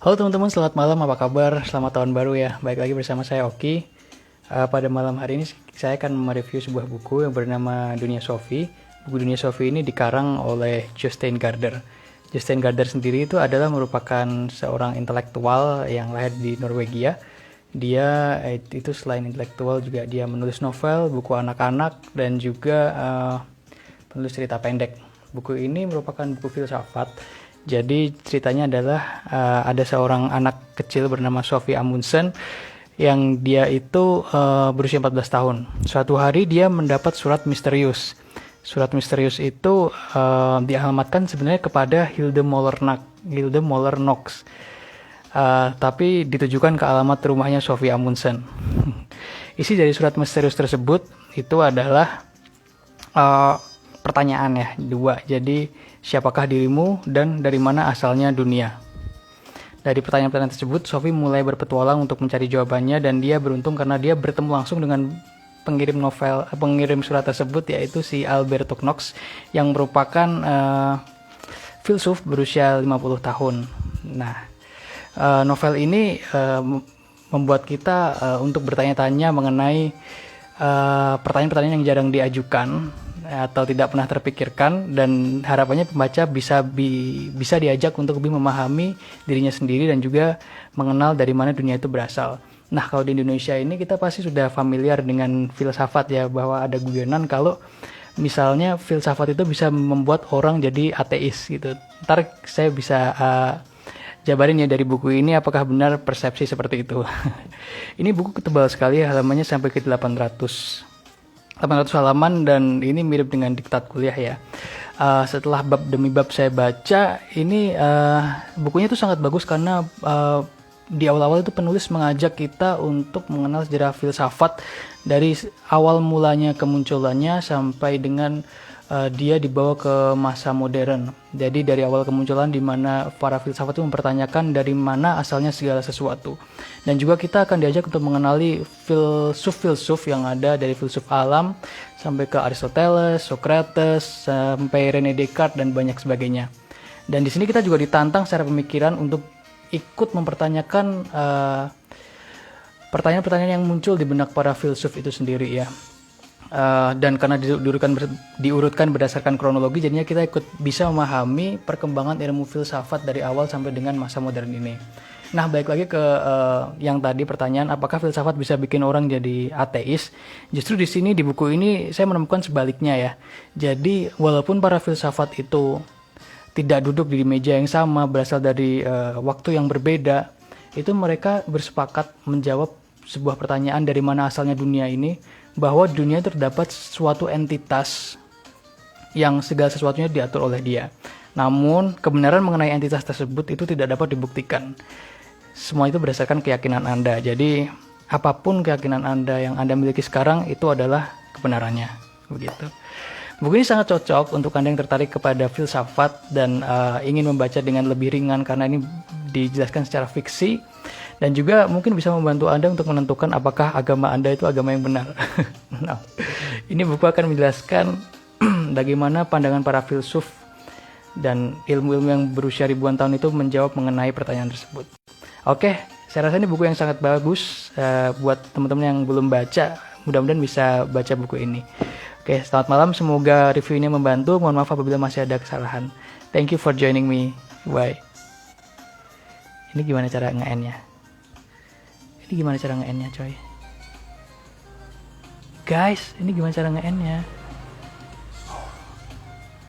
Halo teman-teman, selamat malam, apa kabar? Selamat tahun baru ya. Baik lagi bersama saya Oki. Pada malam hari ini saya akan mereview sebuah buku yang bernama Dunia Sophie. Buku Dunia Sophie ini dikarang oleh Jostein Gaarder. Jostein Gaarder sendiri itu adalah merupakan seorang intelektual yang lahir di Norwegia. Dia itu selain intelektual juga dia menulis novel, buku anak-anak, dan juga penulis cerita pendek. Buku ini merupakan buku filsafat. Jadi ceritanya adalah ada seorang anak kecil bernama Sofie Amundsen yang dia itu berusia 14 tahun. Suatu hari dia mendapat surat misterius. Surat misterius itu dialamatkan sebenarnya kepada Hilde Moller Knox. Tapi ditujukan ke alamat rumahnya Sofie Amundsen. Isi dari surat misterius tersebut itu adalah pertanyaan ya, dua. Jadi, siapakah dirimu dan dari mana asalnya dunia? Dari pertanyaan-pertanyaan tersebut, Sophie mulai berpetualang untuk mencari jawabannya dan dia beruntung karena dia bertemu langsung dengan pengirim surat tersebut, yaitu si Alberto Knox yang merupakan filsuf berusia 50 tahun. Nah, novel ini membuat kita untuk bertanya-tanya mengenai pertanyaan-pertanyaan yang jarang diajukan atau tidak pernah terpikirkan, dan harapannya pembaca bisa diajak untuk lebih memahami dirinya sendiri dan juga mengenal dari mana dunia itu berasal. Nah, kalau di Indonesia ini kita pasti sudah familiar dengan filsafat ya, bahwa ada guyonan kalau misalnya filsafat itu bisa membuat orang jadi ateis gitu. Ntar saya bisa jabarin ya dari buku ini apakah benar persepsi seperti itu. Ini buku tebal sekali, halamannya sampai ke 800 halaman dan ini mirip dengan diktat kuliah ya. Setelah bab demi bab saya baca, ini bukunya itu sangat bagus karena di awal-awal itu penulis mengajak kita untuk mengenal sejarah filsafat dari awal mulanya kemunculannya sampai dengan dia dibawa ke masa modern. Jadi dari awal kemunculan di mana para filsafat itu mempertanyakan dari mana asalnya segala sesuatu. Dan juga kita akan diajak untuk mengenali filsuf-filsuf yang ada dari filsuf alam sampai ke Aristoteles, Socrates, sampai René Descartes dan banyak sebagainya. Dan di sini kita juga ditantang secara pemikiran untuk ikut mempertanyakan pertanyaan-pertanyaan yang muncul di benak para filsuf itu sendiri ya. Dan karena diurutkan berdasarkan kronologi, jadinya kita ikut bisa memahami perkembangan ilmu filsafat dari awal sampai dengan masa modern ini. Nah, balik lagi ke yang tadi pertanyaan, apakah filsafat bisa bikin orang jadi ateis? Justru di sini di buku ini saya menemukan sebaliknya ya. Jadi walaupun para filsafat itu tidak duduk di meja yang sama, berasal dari waktu yang berbeda, itu mereka bersepakat menjawab sebuah pertanyaan dari mana asalnya dunia ini, bahwa dunia terdapat suatu entitas yang segala sesuatunya diatur oleh dia. Namun, kebenaran mengenai entitas tersebut itu tidak dapat dibuktikan. Semua itu berdasarkan keyakinan Anda. Jadi, apapun keyakinan Anda yang Anda miliki sekarang, itu adalah kebenarannya. Begitu. Buku ini sangat cocok untuk Anda yang tertarik kepada filsafat dan ingin membaca dengan lebih ringan karena ini dijelaskan secara fiksi. Dan juga mungkin bisa membantu Anda untuk menentukan apakah agama Anda itu agama yang benar. Nah, ini buku akan menjelaskan bagaimana pandangan para filsuf dan ilmu-ilmu yang berusia ribuan tahun itu menjawab mengenai pertanyaan tersebut. Oke, saya rasa ini buku yang sangat bagus buat teman-teman yang belum baca. Mudah-mudahan bisa baca buku ini. Oke, selamat malam. Semoga review ini membantu. Mohon maaf apabila masih ada kesalahan. Thank you for joining me. Bye. Ini gimana cara nge-end-nya? Ini gimana cara nge-end-nya coy? Guys, ini gimana cara nge-end-nya?